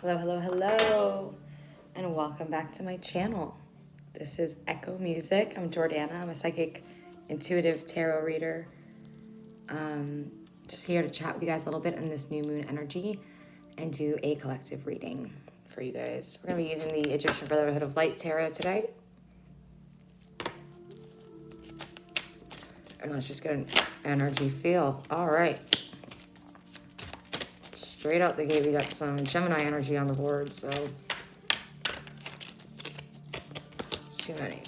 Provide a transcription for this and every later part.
Hello, and welcome back to my channel. This is Echo Music. I'm Jordana. I'm a psychic intuitive tarot reader. Just here to chat with you guys a little bit on this new moon energy and do a collective reading for you guys. We're going to be using the Egyptian Brotherhood of Light Tarot today. And let's just get an energy feel. All right. Straight out the gate, we got some Gemini energy on the board, so it's too many.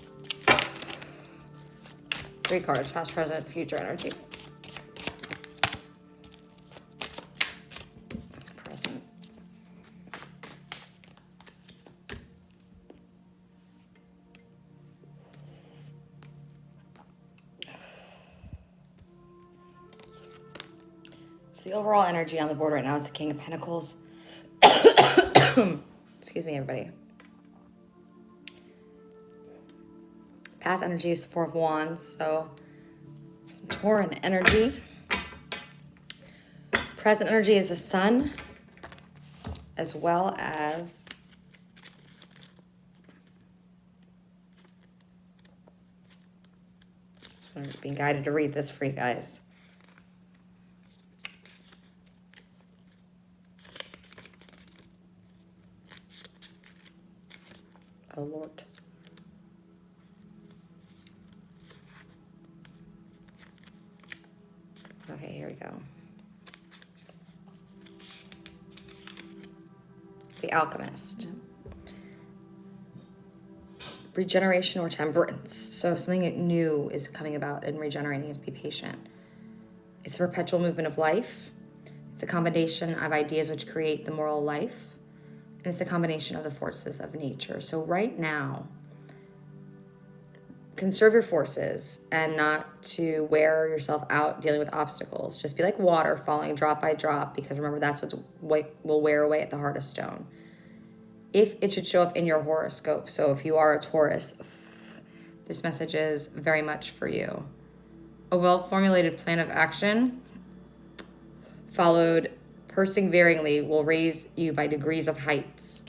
3 cards, past, present, future energy. Present. So the overall energy on the board right now is the King of Pentacles. Excuse me, everybody. Past energy is the 4 of Wands, so some Tauran energy. Present energy is the Sun, as well as I'm being guided to read this for you guys. Oh, Lord. Okay, here we go. The Alchemist. Regeneration or temperance. So something new is coming about and regenerating. You have to be patient. It's the perpetual movement of life. It's a combination of ideas which create the moral life. And it's the combination of the forces of nature. So right now, conserve your forces and not to wear yourself out dealing with obstacles. Just be like water falling drop by drop, because remember, that's what will wear away at the heart of stone. If it should show up in your horoscope, so if you are a Taurus, this message is very much for you. A well-formulated plan of action followed perseveringly will raise you by degrees of heights.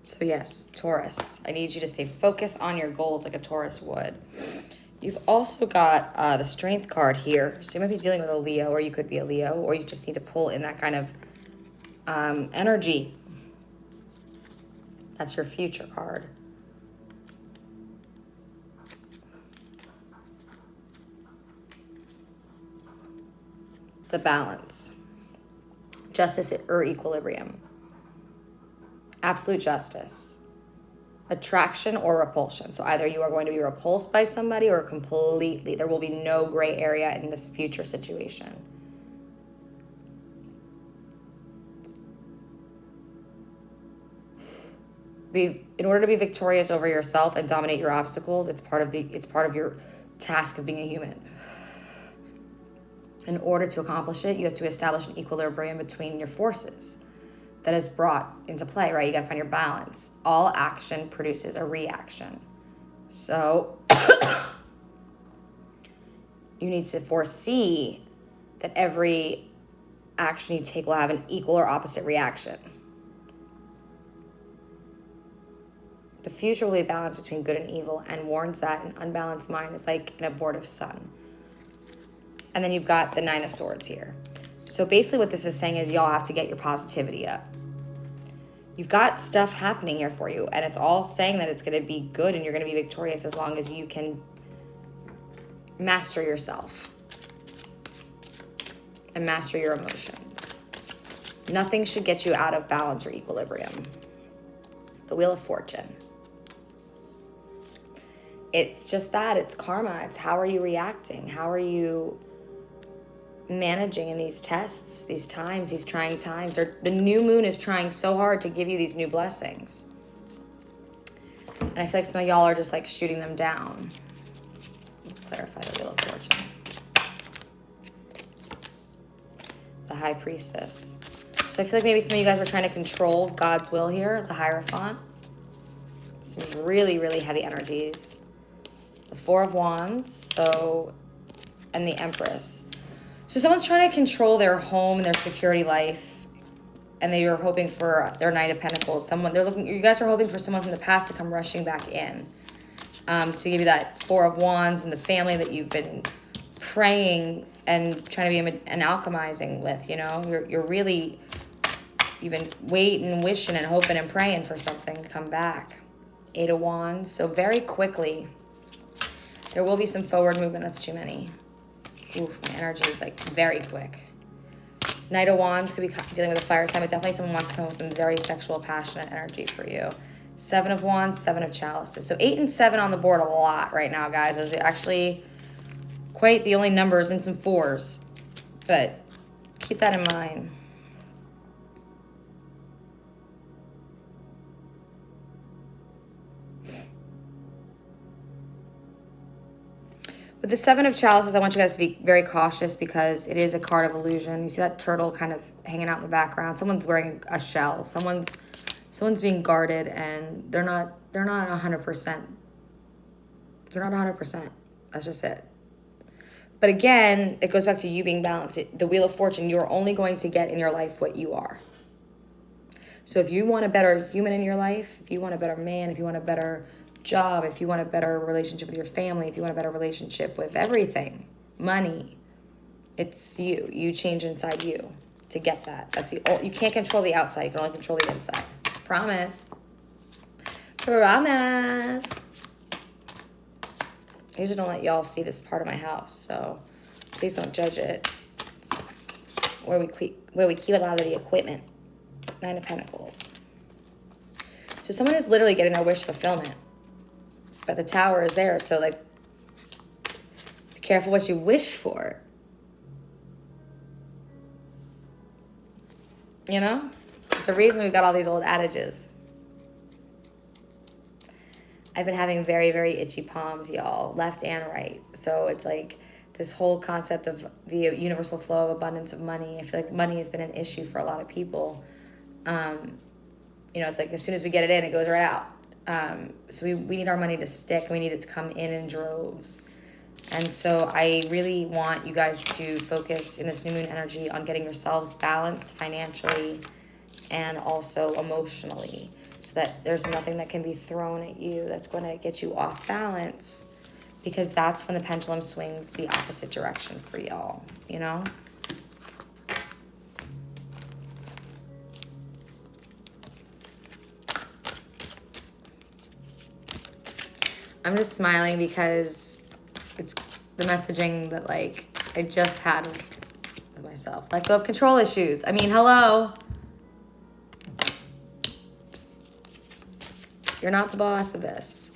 So yes, Taurus, I need you to stay focused on your goals like a Taurus would. You've also got the Strength card here. So you might be dealing with a Leo, or you could be a Leo, or you just need to pull in that kind of energy. That's your future card. The Balance. Justice or equilibrium. Absolute justice. Attraction or repulsion. So either you are going to be repulsed by somebody or completely. There will be no gray area in this future situation. In order to be victorious over yourself and dominate your obstacles, it's part of your task of being a human. In order to accomplish it, you have to establish an equilibrium between your forces that is brought into play, right? You got to find your balance. All action produces a reaction. So you need to foresee that every action you take will have an equal or opposite reaction. The future will be balanced between good and evil, and warns that an unbalanced mind is like an abortive sun. And then you've got the 9 of Swords here. So basically what this is saying is y'all have to get your positivity up. You've got stuff happening here for you, and it's all saying that it's going to be good and you're going to be victorious as long as you can master yourself and master your emotions. Nothing should get you out of balance or equilibrium. The Wheel of Fortune. It's just that. It's karma. It's how are you reacting? How are you managing in these tests, these times, these trying times? Or the new moon is trying so hard to give you these new blessings. And I feel like some of y'all are just like shooting them down. Let's clarify the Wheel of Fortune. The High Priestess. So I feel like maybe some of you guys are trying to control God's will here. The Hierophant. Some really, really heavy energies. The 4 of Wands. And the Empress. So someone's trying to control their home and their security life, and they were hoping for their Knight of Pentacles. You guys are hoping for someone from the past to come rushing back in, to give you that Four of Wands and the family that you've been praying and trying to be an alchemizing with. You know, you've been waiting, wishing, and hoping and praying for something to come back. Eight of Wands. So very quickly, there will be some forward movement. That's too many. Ooh, my energy is like very quick. Knight of Wands could be dealing with a fire sign, but definitely someone wants to come with some very sexual, passionate energy for you. Seven of Wands, Seven of Chalices. So 8 and 7 on the board a lot right now, guys. Those are actually quite the only numbers, and some 4s. But keep that in mind. With the Seven of Chalices, I want you guys to be very cautious because it is a card of illusion. You see that turtle kind of hanging out in the background. Someone's wearing a shell. Someone's being guarded, and they're not 100%. They're not 100%. That's just it. But again, it goes back to you being balanced. The Wheel of Fortune, you're only going to get in your life what you are. So if you want a better human in your life, if you want a better man, if you want a better job, if you want a better relationship with your family, if you want a better relationship with everything, money, it's you. You change inside you to get that. You can't control the outside. You can only control the inside. Promise. Promise. I usually don't let y'all see this part of my house, so please don't judge it. It's where we keep a lot of the equipment. Nine of Pentacles. So someone is literally getting their wish fulfillment. But the Tower is there, so like, be careful what you wish for. You know? There's a reason we've got all these old adages. I've been having very, very itchy palms, y'all, left and right. So it's like this whole concept of the universal flow of abundance of money. I feel like money has been an issue for a lot of people. You know, it's like as soon as we get it in, it goes right out. So we need our money to stick. We need it to come in droves. And so I really want you guys to focus in this new moon energy on getting yourselves balanced financially and also emotionally, so that there's nothing that can be thrown at you that's going to get you off balance, because that's when the pendulum swings the opposite direction for y'all, you know? I'm just smiling because it's the messaging that, like, I just had with myself. Let go of control issues. I mean, hello. You're not the boss of this.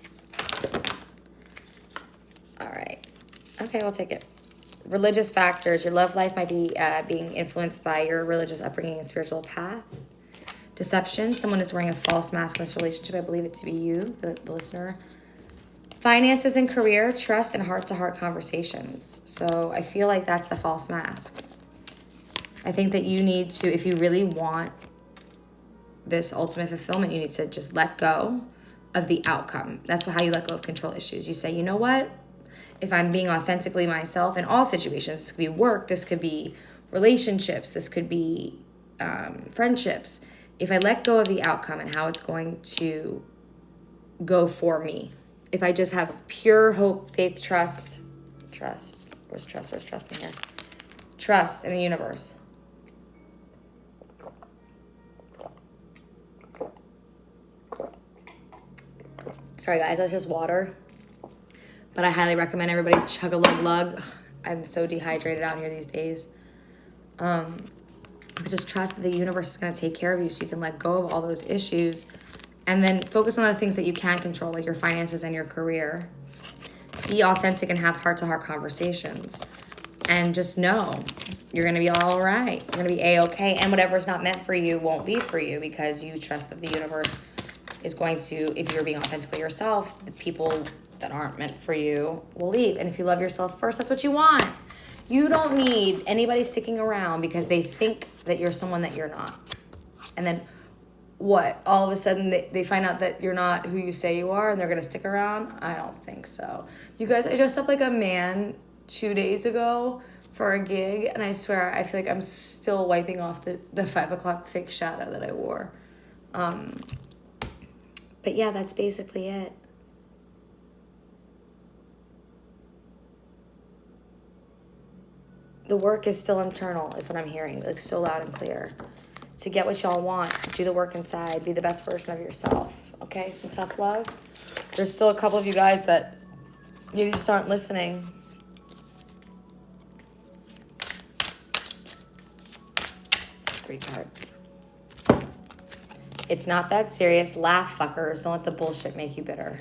All right. Okay, I'll take it. Religious factors. Your love life might be being influenced by your religious upbringing and spiritual path. Deception. Someone is wearing a false mask in this relationship. I believe it to be you, the listener. Finances and career, trust, and heart-to-heart conversations. So I feel like that's the false mask. I think that you need to, if you really want this ultimate fulfillment, you need to just let go of the outcome. That's how you let go of control issues. You say, you know what? If I'm being authentically myself in all situations, this could be work, this could be relationships, this could be friendships. If I let go of the outcome and how it's going to go for me, if I just have pure hope, faith, trust, where's trust in here? Trust in the universe. Sorry guys, that's just water. But I highly recommend everybody chug a lug. I'm so dehydrated out here these days. Just trust that the universe is going to take care of you, so you can let go of all those issues. And then focus on the things that you can control, like your finances and your career. Be authentic and have heart-to-heart conversations. And just know you're going to be all right. You're going to be A-okay. And whatever's not meant for you won't be for you, because you trust that the universe is going to, if you're being authentically yourself, the people that aren't meant for you will leave. And if you love yourself first, that's what you want. You don't need anybody sticking around because they think that you're someone that you're not. And then what? All of a sudden they find out that you're not who you say you are and they're going to stick around? I don't think so. You guys, I dressed up like a man 2 days ago for a gig, and I swear I feel like I'm still wiping off the 5 o'clock fake shadow that I wore. But yeah, that's basically it. The work is still internal, is what I'm hearing, like so loud and clear. To get what y'all want, do the work inside, be the best version of yourself. Okay, some tough love. There's still a couple of you guys that you just aren't listening. 3 cards. It's not that serious. Laugh, fuckers. Don't let the bullshit make you bitter.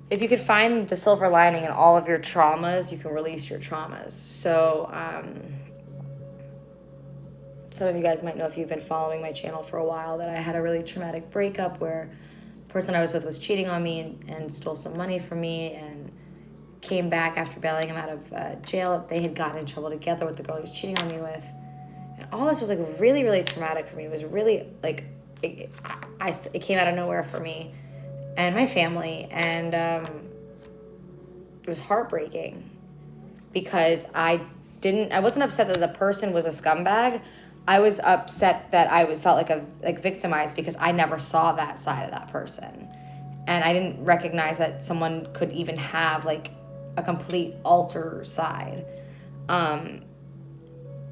If you could find the silver lining in all of your traumas, you can release your traumas. So, some of you guys might know, if you've been following my channel for a while, that I had a really traumatic breakup where the person I was with was cheating on me and stole some money from me and came back after bailing him out of jail. They had gotten in trouble together with the girl he was cheating on me with. And all this was like really, really traumatic for me. It was really like, it came out of nowhere for me and my family. And it was heartbreaking because I wasn't upset that the person was a scumbag. I was upset that I felt like victimized because I never saw that side of that person. And I didn't recognize that someone could even have like a complete alter side. And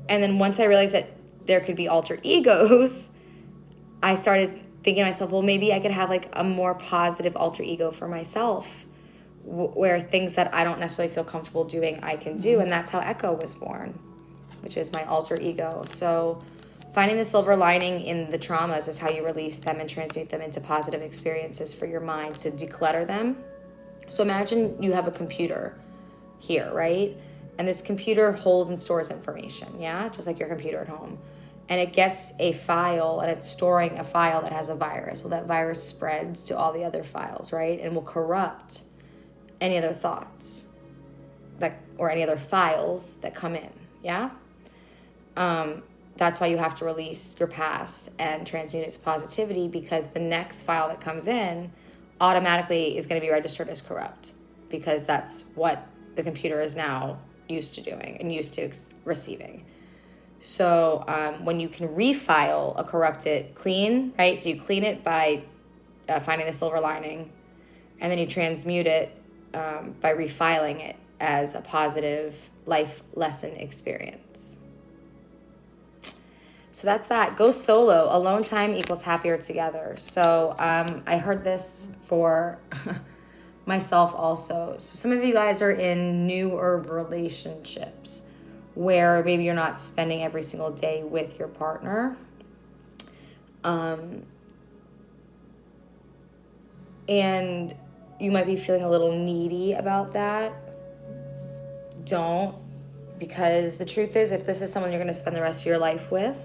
then once I realized that there could be alter egos, I started thinking to myself, well, maybe I could have like a more positive alter ego for myself, where things that I don't necessarily feel comfortable doing, I can do. And that's how Echo was born, which is my alter ego. So finding the silver lining in the traumas is how you release them and transmute them into positive experiences for your mind to declutter them. So imagine you have a computer here, right? And this computer holds and stores information, yeah? Just like your computer at home. And it gets a file, and it's storing a file that has a virus. Well, that virus spreads to all the other files, right? And will corrupt any other thoughts or any other files that come in, yeah? That's why you have to release your past and transmute it to positivity, because the next file that comes in automatically is going to be registered as corrupt, because that's what the computer is now used to doing and used to receiving. So when you can refile a corrupted clean, right? So you clean it by finding the silver lining, and then you transmute it by refiling it as a positive life lesson experience. So that's that. Go solo. Alone time equals happier together. So I heard this for myself also. So some of you guys are in newer relationships where maybe you're not spending every single day with your partner. And you might be feeling a little needy about that. Don't, because the truth is, if this is someone you're going to spend the rest of your life with,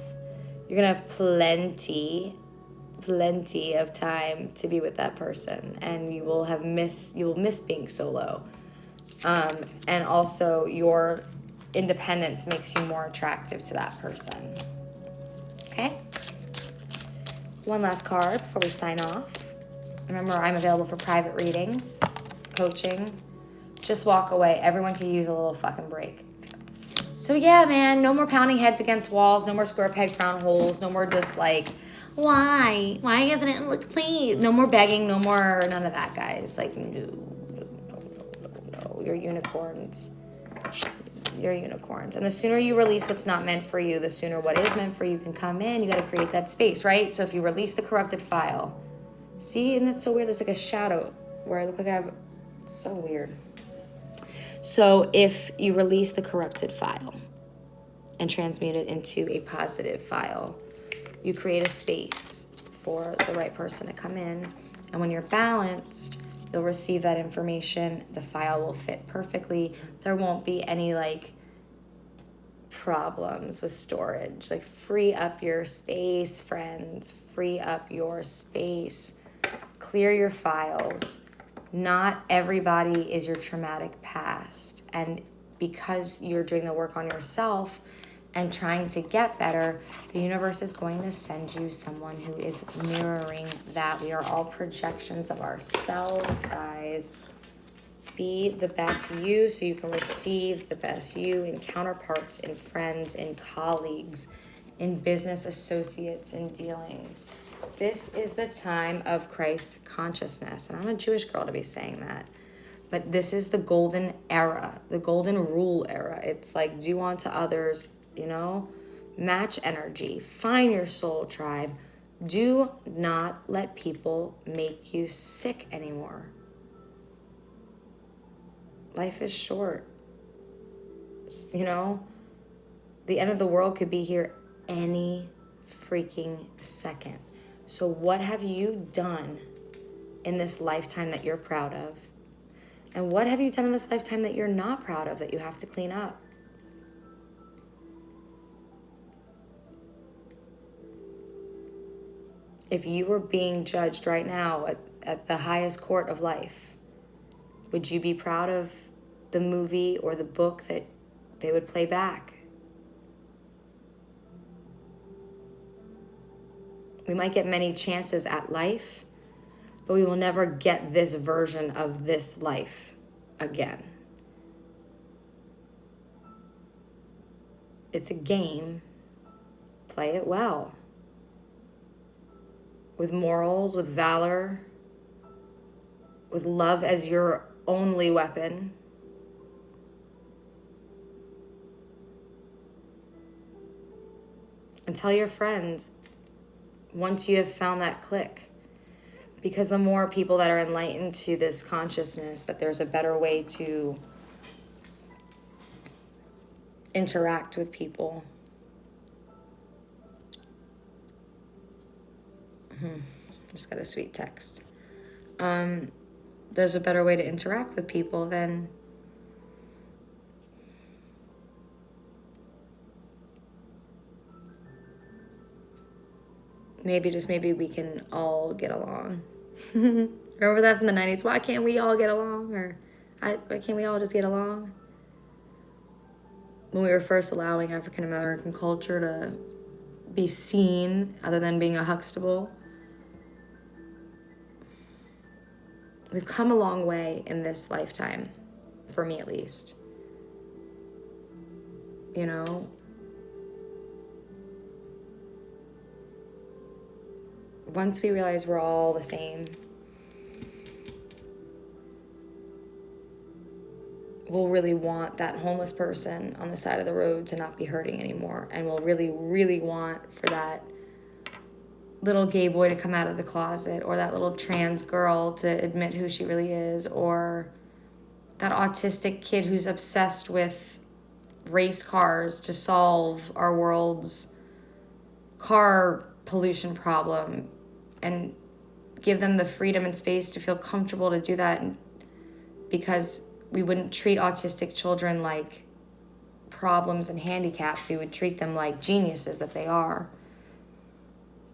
you're going to have plenty of time to be with that person, and you will miss being solo. And also your independence makes you more attractive to that person. Okay? One last card before we sign off. Remember, I'm available for private readings, coaching. Just walk away. Everyone could use a little fucking break. So yeah, man, no more pounding heads against walls, no more square pegs, round holes, no more just like, why isn't it, look, please? No more begging, no more, none of that, guys. Like, no. You're unicorns. You're unicorns. And the sooner you release what's not meant for you, the sooner what is meant for you can come in. You got to create that space, right? So if you release the corrupted file, see, and it's so weird, there's like a shadow where I look like it's so weird. So if you release the corrupted file and transmute it into a positive file, you create a space for the right person to come in. And when you're balanced, you'll receive that information. The file will fit perfectly. There won't be any like problems with storage. Like, free up your space, friends. Free up your space. Clear your files. Not everybody is your traumatic past. And because you're doing the work on yourself and trying to get better, the universe is going to send you someone who is mirroring that. We are all projections of ourselves, guys. Be the best you so you can receive the best you in counterparts, in friends, in colleagues, in business associates, in dealings. This is the time of Christ consciousness. And I'm a Jewish girl to be saying that. But this is the golden era, the golden rule era. It's like do unto others, match energy, find your soul tribe. Do not let people make you sick anymore. Life is short. The end of the world could be here any freaking second. So what have you done in this lifetime that you're proud of? And what have you done in this lifetime that you're not proud of, that you have to clean up? If you were being judged right now at the highest court of life, would you be proud of the movie or the book that they would play back? We might get many chances at life, but we will never get this version of this life again. It's a game. Play it well. With morals, with valor, with love as your only weapon. And tell your friends once you have found that click. Because the more people that are enlightened to this consciousness, that there's a better way to interact with people. Just got a sweet text. There's a better way to interact with people than maybe we can all get along. Remember that from the 90s? Why can't we all get along? Or why can't we all just get along? When we were first allowing African American culture to be seen other than being a Huxtable. We've come a long way in this lifetime, for me at least. Once we realize we're all the same, we'll really want that homeless person on the side of the road to not be hurting anymore. And we'll really, really want for that little gay boy to come out of the closet, or that little trans girl to admit who she really is, or that autistic kid who's obsessed with race cars to solve our world's car pollution problem, and give them the freedom and space to feel comfortable to do that, because we wouldn't treat autistic children like problems and handicaps. We would treat them like geniuses that they are.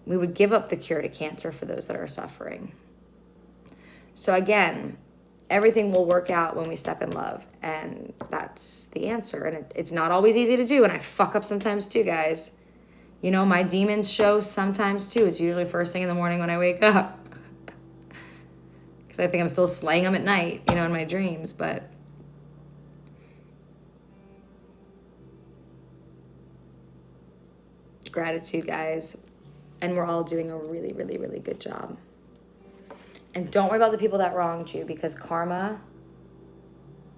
We would give up the cure to cancer for those that are suffering. So again, everything will work out when we step in love. And that's the answer. And it's not always easy to do. And I fuck up sometimes too, guys. My demons show sometimes too. It's usually first thing in the morning when I wake up. Because I think I'm still slaying them at night, in my dreams. But gratitude, guys. And we're all doing a really, really, really good job. And don't worry about the people that wronged you, because karma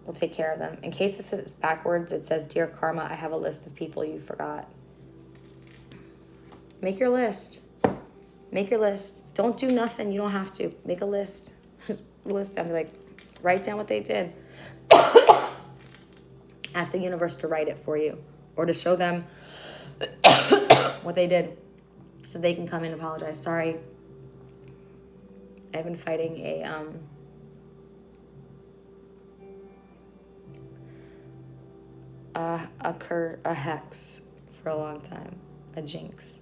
will take care of them. In case this is backwards, it says, "Dear Karma, I have a list of people you forgot." Make your list. Make your list. Don't do nothing. You don't have to. Make a list. Just list them. Write down what they did. Ask the universe to write it for you, or to show them what they did, so they can come in and apologize. Sorry, I've been fighting a hex for a long time, a jinx.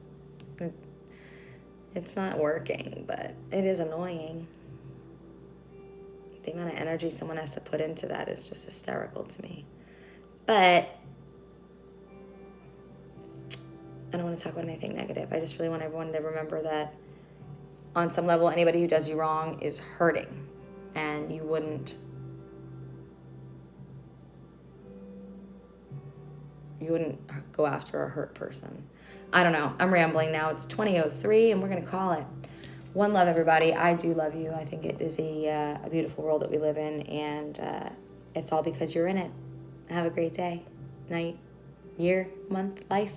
It's not working, but it is annoying. The amount of energy someone has to put into that is just hysterical to me. But I don't want to talk about anything negative. I just really want everyone to remember that on some level, anybody who does you wrong is hurting, and you wouldn't You wouldn't go after a hurt person. I don't know. I'm rambling now. It's 20:03, and we're going to call it. One love, everybody. I do love you. I think it is a beautiful world that we live in, and it's all because you're in it. Have a great day, night, year, month, life.